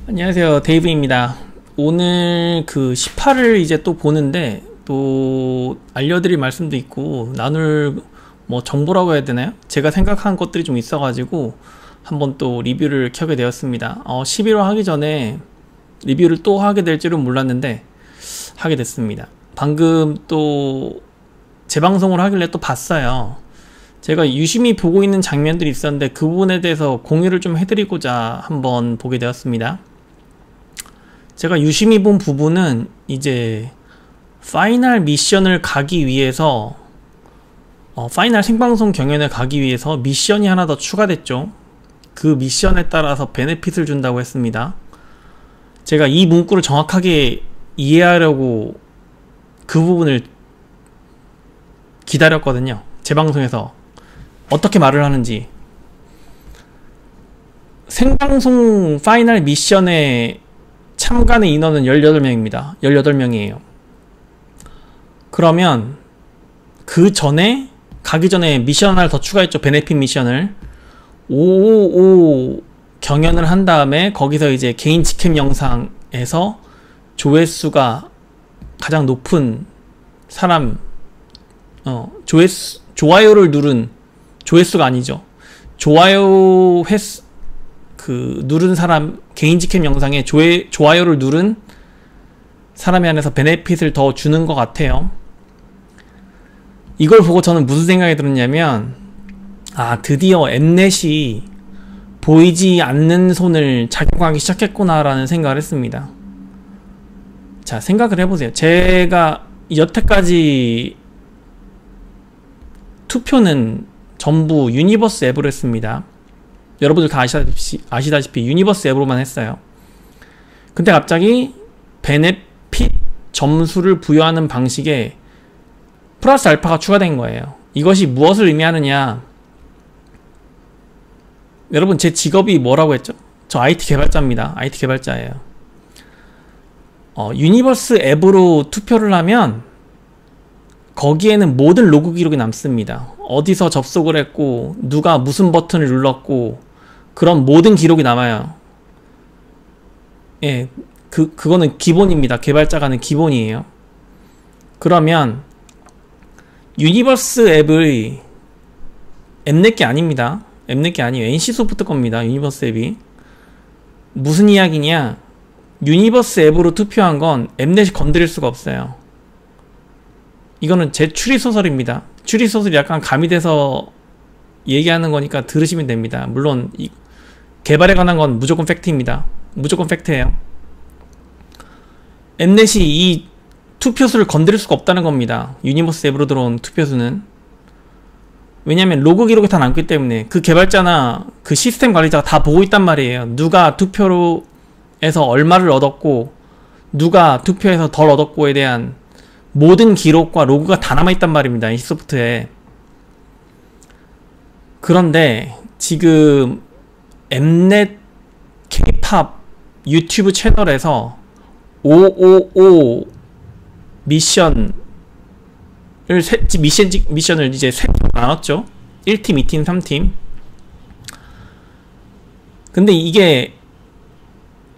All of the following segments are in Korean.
안녕하세요, 데이브입니다. 오늘 그 18을 이제 또 보는데 또 알려드릴 말씀도 있고 나눌 뭐 정보라고 해야 되나요? 제가 생각한 것들이 좀 있어가지고 한번 또 리뷰를 켜게 되었습니다. 11화 하기 전에 리뷰를 또 하게 될 줄은 몰랐는데 하게 됐습니다. 방금 또 재방송을 하길래 또 봤어요. 제가 유심히 보고 있는 장면들이 있었는데 그 부분에 대해서 공유를 좀 해드리고자 한번 보게 되었습니다. 제가 유심히 본 부분은 이제 파이널 미션을 가기 위해서 파이널 생방송 경연에 가기 위해서 미션이 하나 더 추가됐죠. 그 미션에 따라서 베네핏을 준다고 했습니다. 제가 이 문구를 정확하게 이해하려고 그 부분을 기다렸거든요. 제 방송에서 어떻게 말을 하는지. 생방송 파이널 미션에 참가는 인원은 18명입니다. 18명이에요. 그러면 그 전에 가기 전에 미션 하나를 더 추가했죠. 베네핏 미션을 555 경연을 한 다음에 거기서 이제 개인 직캠 영상에서 조회수가 가장 높은 사람 좋아요를 누른 조회수가 아니죠. 좋아요 횟수 누른 사람 개인 직캠 영상에 좋아요를 누른 사람에 한해서 베네핏을 더 주는 것 같아요. 이걸 보고 저는 무슨 생각이 들었냐면 드디어 엠넷이 보이지 않는 손을 작용하기 시작했구나 라는 생각을 했습니다. 자, 생각을 해보세요. 제가 여태까지 투표는 전부 유니버스 앱으로 했습니다. 여러분들 다 아시다시피 유니버스 앱으로만 했어요. 근데 갑자기 베네핏 점수를 부여하는 방식에 플러스 알파가 추가된 거예요. 이것이 무엇을 의미하느냐. 여러분, 제 직업이 뭐라고 했죠? 저 IT 개발자입니다. IT 개발자예요. 유니버스 앱으로 투표를 하면 거기에는 모든 로그 기록이 남습니다. 어디서 접속을 했고 누가 무슨 버튼을 눌렀고 그런 모든 기록이 남아요. 예, 그거는 기본입니다. 개발자가 하는 기본이에요. 그러면 유니버스 앱의 엠넷 게 아닙니다. 엠넷 게 아니에요. NC소프트 겁니다. 유니버스 앱이. 무슨 이야기냐? 유니버스 앱으로 투표한 건 엠넷이 건드릴 수가 없어요. 이거는 제 추리소설입니다. 추리소설이 약간 가미돼서 얘기하는 거니까 들으시면 됩니다. 물론 개발에 관한 건 무조건 팩트입니다. 무조건 팩트예요. 엠넷이 이 투표수를 건드릴 수가 없다는 겁니다. 유니버스 앱으로 들어온 투표수는. 왜냐면 로그 기록이 다 남기 때문에 그 개발자나 그 시스템 관리자가 다 보고 있단 말이에요. 누가 투표로 해서 얼마를 얻었고 누가 투표해서 덜 얻었고에 대한 모든 기록과 로그가 다 남아있단 말입니다. NC소프트에. 그런데 지금 엠넷 K-팝 유튜브 채널에서 555 미션을 이제 3팀 나눴죠. 1팀, 2팀, 3팀. 근데 이게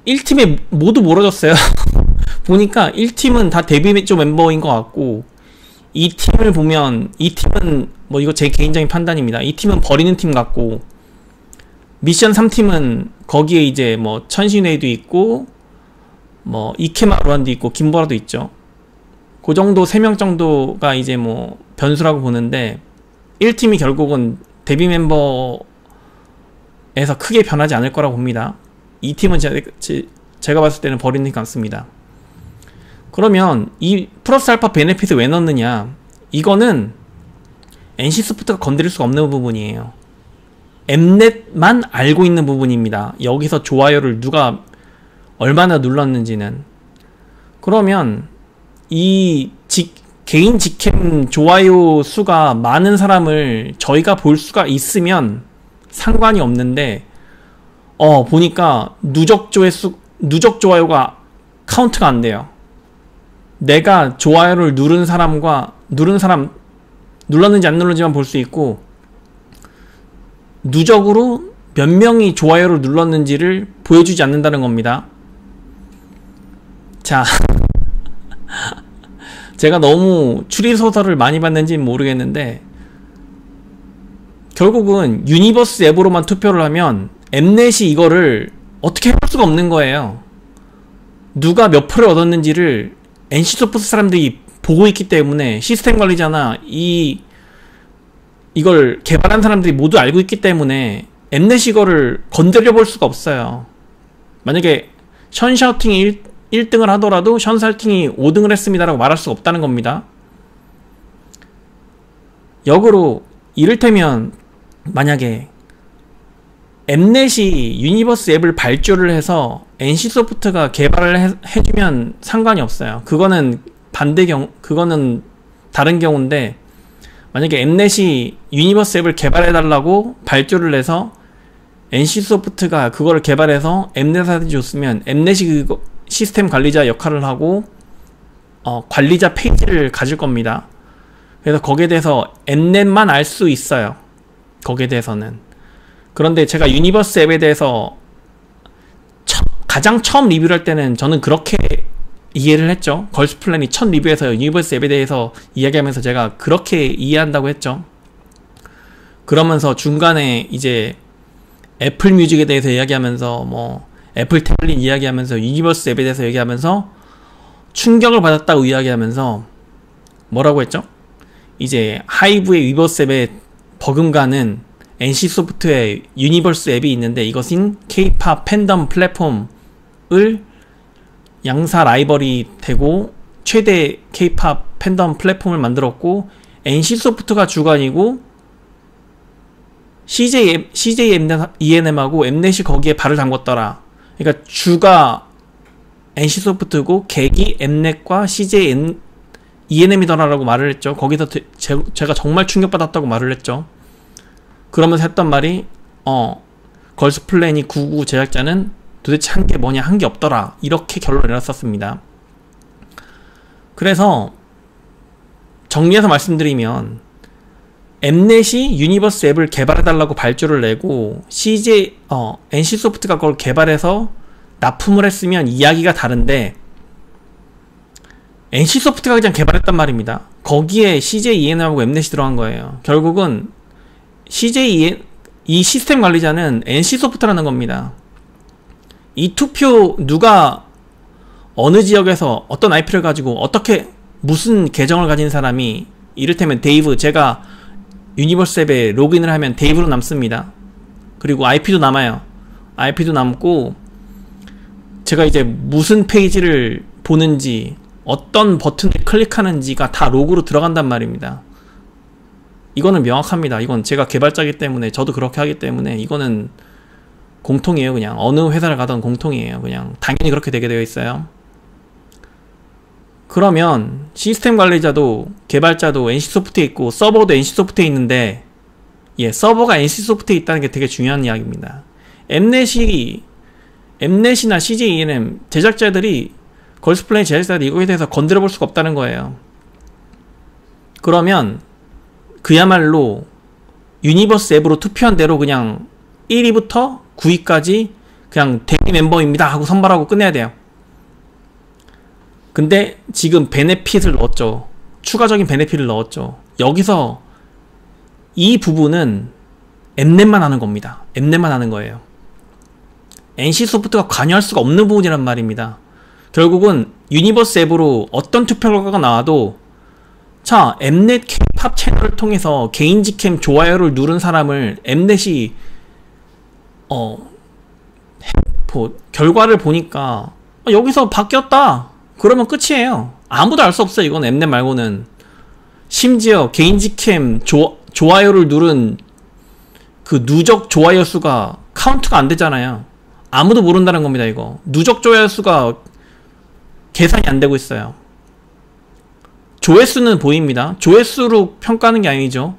1팀에 모두 몰아졌어요. 보니까 1팀은 다 데뷔 쪽 멤버인 것 같고 2팀을 보면 2팀은 뭐 이거 제 개인적인 판단입니다. 2팀은 버리는 팀 같고 미션 3팀은 거기에 이제 뭐 천신회도 있고 뭐 이케마루안도 있고 김보라도 있죠. 그 정도 3명 정도가 이제 뭐 변수라고 보는데 1팀이 결국은 데뷔 멤버에서 크게 변하지 않을 거라고 봅니다. 2팀은 제가 봤을 때는 버리는 팀 같습니다. 그러면 이 플러스 알파 베네핏을 왜 넣느냐. 이거는 NC소프트가 건드릴 수가 없는 부분이에요. 엠넷만 알고 있는 부분입니다. 여기서 좋아요를 누가 얼마나 눌렀는지는. 그러면 이 개인 직캠 좋아요 수가 많은 사람을 저희가 볼 수가 있으면 상관이 없는데 보니까 누적 좋아요가 카운트가 안 돼요. 내가 좋아요를 누른 사람 눌렀는지 안 눌렀는지만 볼 수 있고 누적으로 몇 명이 좋아요를 눌렀는지를 보여주지 않는다는 겁니다. 자, 제가 너무 추리소설을 많이 봤는지는 모르겠는데 결국은 유니버스 앱으로만 투표를 하면 엠넷이 이거를 어떻게 해볼 수가 없는 거예요. 누가 몇 표를 얻었는지를 NC소프트 사람들이 보고 있기 때문에, 시스템 관리자나 이걸 개발한 사람들이 모두 알고 있기 때문에 엠넷이 이거를 건드려 볼 수가 없어요. 만약에 션샤우팅이 1등을 하더라도 션샤우팅이 5등을 했습니다 라고 말할 수가 없다는 겁니다. 역으로 이를테면 만약에 엠넷이 유니버스 앱을 발주를 해서 NC소프트가 개발을 해주면 상관이 없어요. 그거는 그거는 다른 경우인데, 만약에 엠넷이 유니버스 앱을 개발해달라고 발주를 해서 NC소프트가 그거를 개발해서 엠넷한테 줬으면 엠넷이 그 시스템 관리자 역할을 하고 관리자 페이지를 가질 겁니다. 그래서 거기에 대해서 엠넷만 알 수 있어요. 거기에 대해서는. 그런데 제가 유니버스 앱에 대해서 가장 처음 리뷰를 할 때는 저는 그렇게 이해를 했죠. 걸스플랜이 첫 리뷰에서 유니버스 앱에 대해서 이야기하면서 제가 그렇게 이해한다고 했죠. 그러면서 중간에 이제 애플 뮤직에 대해서 이야기하면서 뭐 애플 태블릿 이야기하면서 유니버스 앱에 대해서 얘기하면서 충격을 받았다고 이야기하면서 뭐라고 했죠? 이제 하이브의 위버스 앱에 버금가는 NC소프트의 유니버스 앱이 있는데, 이것은 K-POP 팬덤 플랫폼을 양사 라이벌이 되고 최대 K-POP 팬덤 플랫폼을 만들었고, NC소프트가 주관이고 CJ ENM하고 엠넷이 거기에 발을 담궜더라. 그러니까 주가 NC소프트고 객이 엠넷과 CJ ENM이더라라고 말을 했죠. 거기서 제가 정말 충격받았다고 말을 했죠. 그러면서 했던 말이 걸스플래닛 99 제작자는 도대체 한 게 뭐냐, 한 게 없더라, 이렇게 결론을 내렸었습니다. 그래서 정리해서 말씀드리면 엠넷이 유니버스 앱을 개발해달라고 발주를 내고 NC소프트가 그걸 개발해서 납품을 했으면 이야기가 다른데, NC소프트가 그냥 개발했단 말입니다. 거기에 CJ ENM하고 엠넷이 들어간 거예요. 결국은 이 시스템 관리자는 NC소프트라는 겁니다. 이 투표 누가 어느 지역에서 어떤 IP를 가지고 어떻게 무슨 계정을 가진 사람이, 이를테면 데이브, 제가 유니버스 앱에 로그인을 하면 데이브로 남습니다. 그리고 IP도 남아요. IP도 남고 제가 이제 무슨 페이지를 보는지 어떤 버튼을 클릭하는지가 다 로그로 들어간단 말입니다. 이거는 명확합니다. 이건 제가 개발자이기 때문에, 저도 그렇게 하기 때문에 이거는 공통이에요. 그냥 어느 회사를 가던 공통이에요. 그냥 당연히 그렇게 되게 되어 있어요. 그러면 시스템 관리자도 개발자도 NC소프트에 있고 서버도 NC소프트에 있는데, 서버가 NC소프트에 있다는 게 되게 중요한 이야기입니다. 엠넷이나 CJ ENM 제작자들이, 걸스플래닛 제작자들이 이거에 대해서 건드려 볼 수가 없다는 거예요. 그러면 그야말로 유니버스 앱으로 투표한 대로 그냥 1위부터 9위까지 그냥 대기 멤버입니다 하고 선발하고 끝내야 돼요. 근데 지금 베네핏을 넣었죠. 추가적인 베네핏을 넣었죠. 여기서 이 부분은 엠넷만 하는 겁니다. 엠넷만 하는 거예요. NC소프트가 관여할 수가 없는 부분이란 말입니다. 결국은 유니버스 앱으로 어떤 투표 결과가 나와도, 자, 엠넷 K-POP 채널을 통해서 개인 직캠 좋아요를 누른 사람을 엠넷이 결과를 보니까 여기서 바뀌었다, 그러면 끝이에요. 아무도 알 수 없어요. 이건 엠넷 말고는. 심지어 개인 직캠 좋아요를 누른 그 누적 좋아요 수가 카운트가 안 되잖아요. 아무도 모른다는 겁니다. 이거 누적 좋아요 수가 계산이 안 되고 있어요. 조회수는 보입니다. 조회수로 평가하는 게 아니죠.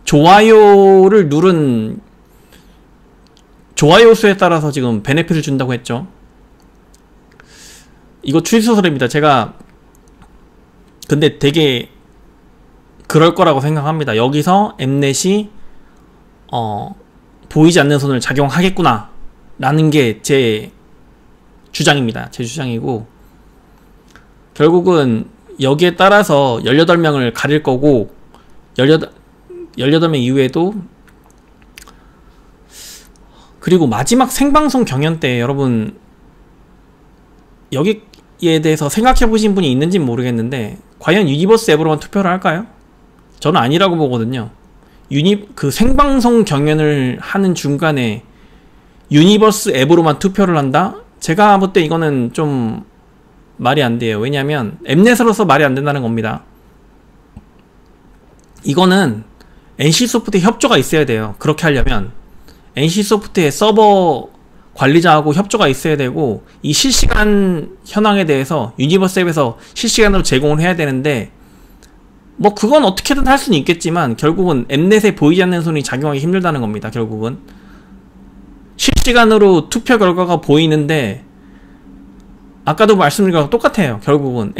좋아요를 누른 좋아요 수에 따라서 지금 베네핏을 준다고 했죠. 이거 추리소설입니다. 제가 근데 되게 그럴 거라고 생각합니다. 여기서 엠넷이 보이지 않는 손을 작용하겠구나 라는 게 제 주장입니다. 제 주장이고, 결국은 여기에 따라서 18명을 가릴 거고 18명 이후에도 그리고 마지막 생방송 경연 때 여러분 여기에 대해서 생각해 보신 분이 있는지는 모르겠는데 과연 유니버스 앱으로만 투표를 할까요? 저는 아니라고 보거든요. 그 생방송 경연을 하는 중간에 유니버스 앱으로만 투표를 한다? 제가 볼 때 이거는 좀 말이 안 돼요. 왜냐면 앱넷으로서 말이 안 된다는 겁니다. 이거는 NC소프트의 협조가 있어야 돼요. 그렇게 하려면 NC소프트의 서버 관리자하고 협조가 있어야 되고 이 실시간 현황에 대해서 유니버스 앱에서 실시간으로 제공을 해야 되는데 뭐 그건 어떻게든 할 수는 있겠지만 결국은 앱넷에 보이지 않는 손이 작용하기 힘들다는 겁니다. 결국은 실시간으로 투표 결과가 보이는데 아까도 말씀드린 거랑 똑같아요. 결국은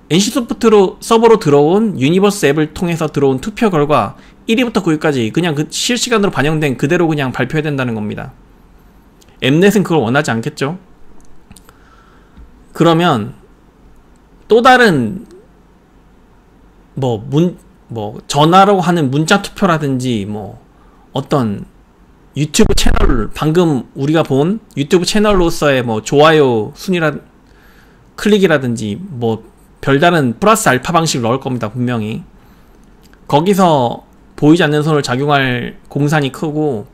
NC소프트로 서버로 들어온 유니버스 앱을 통해서 들어온 투표 결과 1위부터 9위까지 그냥 그 실시간으로 반영된 그대로 그냥 발표해야 된다는 겁니다. 앱넷은 그걸 원하지 않겠죠. 그러면 또 다른 전화로 하는 문자 투표라든지 어떤 유튜브 채널, 방금 우리가 본 유튜브 채널로서의 좋아요 클릭이라든지 별다른 플러스 알파 방식을 넣을 겁니다. 분명히 거기서 보이지 않는 손을 작용할 공산이 크고,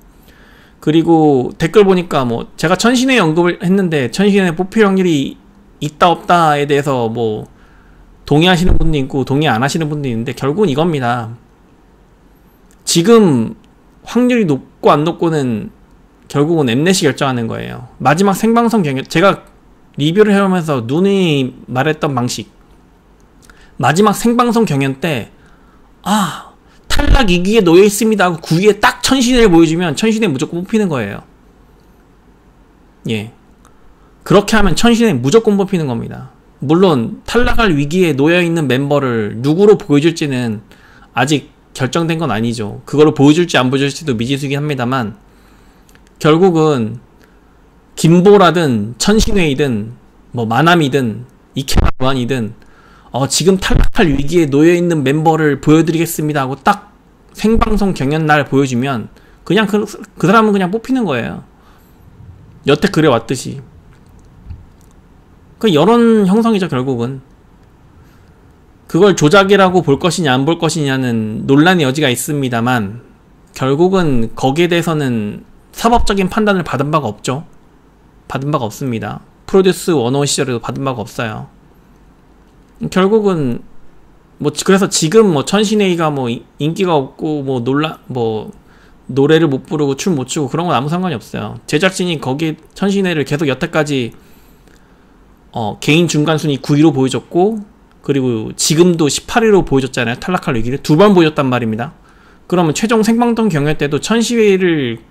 그리고 댓글 보니까 제가 천신의 언급을 했는데 천신의 뽑힐 확률이 있다 없다에 대해서 동의하시는 분도 있고 동의 안 하시는 분도 있는데 결국은 이겁니다. 지금 확률이 높고 안 높고는 결국은 엠넷이 결정하는 거예요. 마지막 생방송 경연, 제가 리뷰를 해오면서 누누이 말했던 방식, 마지막 생방송 경연 때 탈락 2기에 놓여있습니다 하고 9위에 딱 천신을 보여주면 천신에 무조건 뽑히는 거예요. 예, 그렇게 하면 천신에 무조건 뽑히는 겁니다. 물론 탈락할 위기에 놓여있는 멤버를 누구로 보여줄지는 아직 결정된 건 아니죠. 그거를 보여줄지 안 보여줄지도 미지수긴 합니다만 결국은 김보라든 천신회이든 마남이든 이케마 루안이든 지금 탈락할 위기에 놓여있는 멤버를 보여드리겠습니다 하고 딱 생방송 경연 날 보여주면 그냥 그 사람은 그냥 뽑히는 거예요. 여태 그래왔듯이. 그 여론 형성이죠. 결국은 그걸 조작이라고 볼 것이냐 안 볼 것이냐는 논란의 여지가 있습니다만 결국은 거기에 대해서는 사법적인 판단을 받은 바가 없죠. 받은 바가 없습니다. 프로듀스 105 시절에도 받은 바가 없어요. 결국은 그래서 지금 천신회의가 인기가 없고 노래를 못 부르고 춤 못 추고 그런 건 아무 상관이 없어요. 제작진이 거기 천신회의를 계속 여태까지 개인 중간 순위 9위로 보여줬고, 그리고 지금도 18위로 보여줬잖아요. 탈락할 위기를 2번 보여줬단 말입니다. 그러면 최종 생방송 경연 때도 천신회의를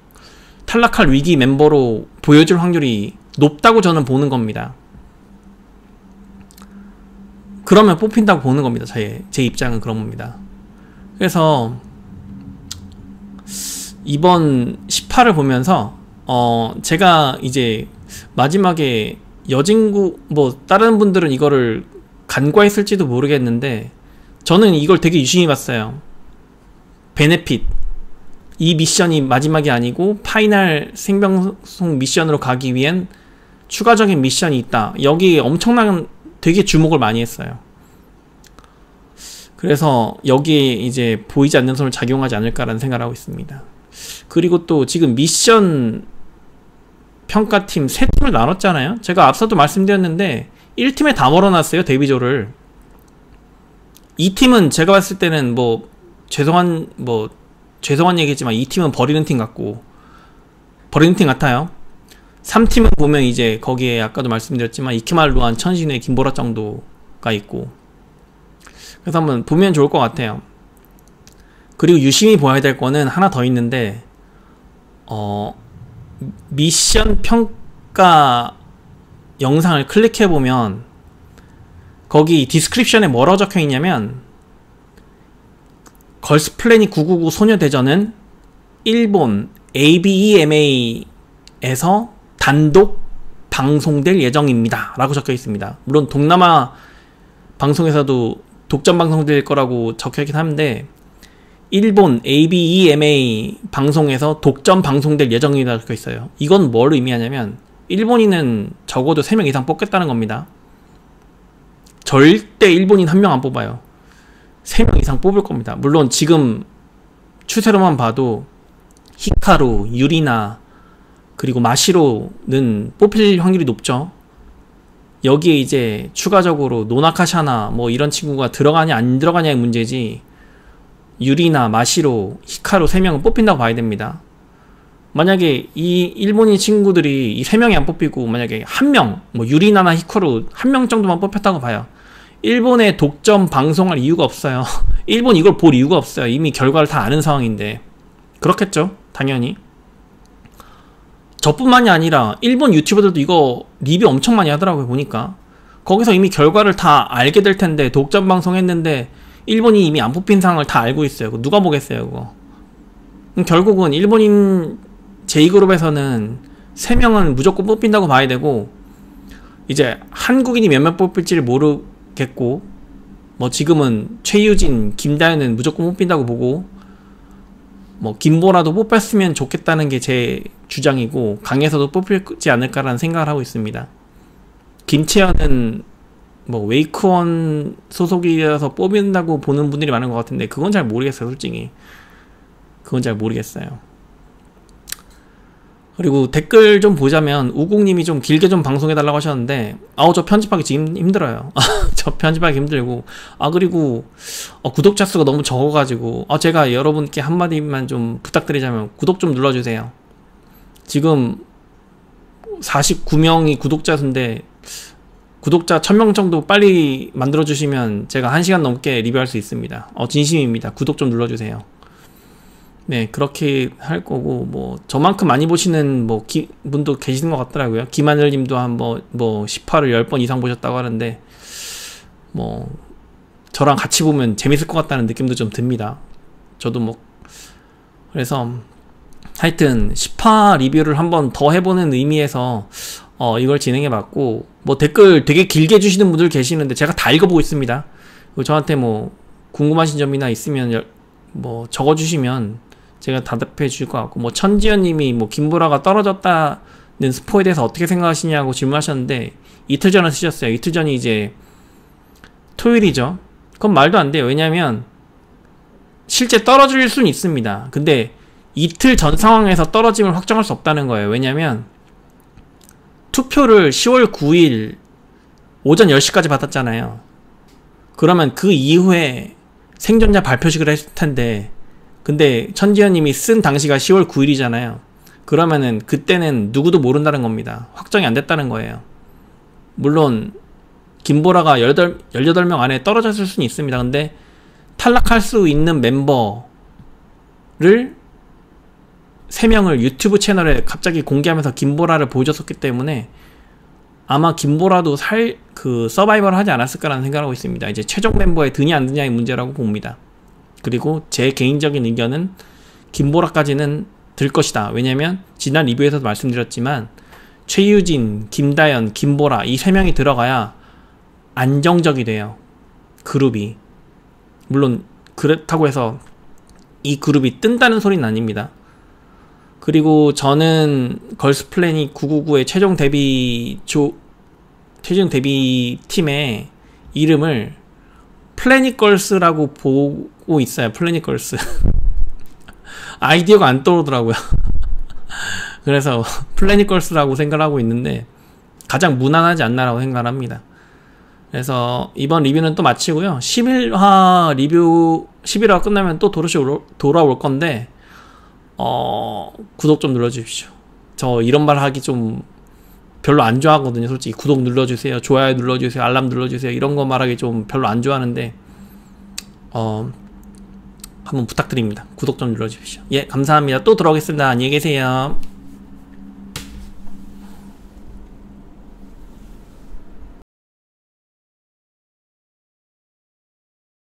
탈락할 위기 멤버로 보여줄 확률이 높다고 저는 보는 겁니다. 그러면 뽑힌다고 보는 겁니다. 제 입장은 그런 겁니다. 그래서 이번 18을 보면서 제가 이제 마지막에 여진구 다른 분들은 이거를 간과했을지도 모르겠는데 저는 이걸 되게 유심히 봤어요. 베네핏, 이 미션이 마지막이 아니고 파이널 생방송 미션으로 가기 위한 추가적인 미션이 있다. 여기 엄청난 되게 주목을 많이 했어요. 그래서 여기에 이제 보이지 않는 손을 작용하지 않을까라는 생각을 하고 있습니다. 그리고 또 지금 미션 평가팀 3팀을 나눴잖아요. 제가 앞서도 말씀드렸는데 1팀에 다 몰아놨어요. 데뷔조를. 2팀은 제가 봤을 때는 죄송한 얘기지만 2팀은 버리는 팀 같고 버리는 팀 같아요. 3팀은 보면 이제 거기에 아까도 말씀드렸지만 이케마 루안, 천신회, 김보라 정도가 있고, 그래서 한번 보면 좋을 것 같아요. 그리고 유심히 봐야 될 거는 하나 더 있는데 미션 평가 영상을 클릭해보면 거기 디스크립션에 뭐라고 적혀있냐면 걸스플래닛 999 소녀대전은 일본 ABEMA에서 단독 방송될 예정입니다 라고 적혀 있습니다. 물론 동남아 방송에서도 독점 방송될 거라고 적혀 있긴 한데 일본 ABEMA 방송에서 독점 방송될 예정이라고 적혀 있어요. 이건 뭘 의미하냐면 일본인은 적어도 3명 이상 뽑겠다는 겁니다. 절대 일본인 1명 안 뽑아요. 3명 이상 뽑을 겁니다. 물론 지금 추세로만 봐도 히카루, 유리나 그리고 마시로는 뽑힐 확률이 높죠. 여기에 이제 추가적으로 노나카샤나 뭐 이런 친구가 들어가냐 안 들어가냐의 문제지, 유리나 마시로, 히카루 3명은 뽑힌다고 봐야 됩니다. 만약에 이 일본인 친구들이 이 3명이 안 뽑히고 만약에 1명, 뭐 유리나나 히카루 1명 정도만 뽑혔다고 봐요. 일본에 독점 방송할 이유가 없어요. 일본 이걸 볼 이유가 없어요. 이미 결과를 다 아는 상황인데. 그렇겠죠? 당연히. 저뿐만이 아니라 일본 유튜버들도 이거 리뷰 엄청 많이 하더라고요. 보니까 거기서 이미 결과를 다 알게 될 텐데 독점 방송 했는데 일본이 이미 안 뽑힌 상황을 다 알고 있어요. 누가 보겠어요 그거. 결국은 일본인 J그룹에서는 3명은 무조건 뽑힌다고 봐야 되고, 이제 한국인이 몇명 뽑힐지를 모르겠고, 뭐 지금은 최유진, 김다현은 무조건 뽑힌다고 보고, 뭐 김보라도 뽑혔으면 좋겠다는 게 제 주장이고, 강에서도 뽑히지 않을까라는 생각을 하고 있습니다. 김채연은 뭐 웨이크원 소속이라서 뽑힌다고 보는 분들이 많은 것 같은데 그건 잘 모르겠어요. 솔직히 그건 잘 모르겠어요. 그리고 댓글 좀 보자면 우국님이 좀 길게 좀 방송해달라고 하셨는데, 저 편집하기 지금 힘들어요. 저 편집하기 힘들고, 그리고 구독자 수가 너무 적어가지고, 제가 여러분께 한마디만 좀 부탁드리자면 구독 좀 눌러주세요. 지금 49명이 구독자 수인데 구독자 1000명 정도 빨리 만들어주시면 제가 1시간 넘게 리뷰할 수 있습니다. 진심입니다. 구독 좀 눌러주세요. 네, 그렇게 할 거고, 뭐 저만큼 많이 보시는 뭐 분도 계시는 것 같더라고요. 김하늘님도 한 뭐 10화를 10번 이상 보셨다고 하는데, 뭐 저랑 같이 보면 재밌을 것 같다는 느낌도 좀 듭니다. 저도 뭐 그래서 하여튼 10화 리뷰를 한번 더 해보는 의미에서 이걸 진행해봤고, 뭐 댓글 되게 길게 주시는 분들 계시는데 제가 다 읽어보고 있습니다. 저한테 뭐 궁금하신 점이나 있으면 뭐 적어주시면 제가 답답해 주실 것 같고, 뭐 천지연님이 뭐 김보라가 떨어졌다는 스포에 대해서 어떻게 생각하시냐고 질문하셨는데 이틀 전에 쓰셨어요. 이틀 전이 이제 토요일이죠. 그건 말도 안 돼요. 왜냐면 실제 떨어질 수는 있습니다. 근데 이틀 전 상황에서 떨어짐을 확정할 수 없다는 거예요. 왜냐면 투표를 10월 9일 오전 10시까지 받았잖아요. 그러면 그 이후에 생존자 발표식을 했을 텐데, 근데 천지현님이 쓴 당시가 10월 9일이잖아요. 그러면은 그때는 누구도 모른다는 겁니다. 확정이 안 됐다는 거예요. 물론 김보라가 18명 안에 떨어졌을 수는 있습니다. 근데 탈락할 수 있는 멤버를 3명을 유튜브 채널에 갑자기 공개하면서 김보라를 보여줬었기 때문에 아마 김보라도 서바이벌을 하지 않았을까라는 생각을 하고 있습니다. 이제 최종 멤버에 드냐 안 드냐의 문제라고 봅니다. 그리고 제 개인적인 의견은 김보라까지는 들 것이다. 왜냐면 지난 리뷰에서도 말씀드렸지만 최유진, 김다연, 김보라 이 3명이 들어가야 안정적이 돼요. 그룹이. 물론 그렇다고 해서 이 그룹이 뜬다는 소리는 아닙니다. 그리고 저는 걸스플래닛 999의 최종 데뷔 팀의 이름을 플래닛걸스라고 보고 있어요. 플래닛걸스. 아이디어가 안 떠오르더라고요. 그래서 플래닛걸스라고 생각을 하고 있는데 가장 무난하지 않나라고 생각을 합니다. 그래서 이번 리뷰는 또 마치고요. 11화 리뷰 11화 끝나면 또 돌아올 건데 구독 좀 눌러주십시오. 저 이런 말 하기 좀 별로 안 좋아하거든요. 솔직히 구독 눌러주세요, 좋아요 눌러주세요, 알람 눌러주세요 이런 거 말하기 좀 별로 안 좋아하는데 한번 부탁드립니다. 구독 좀 눌러주십시오. 예, 감사합니다. 또 들어오겠습니다. 안녕히 계세요.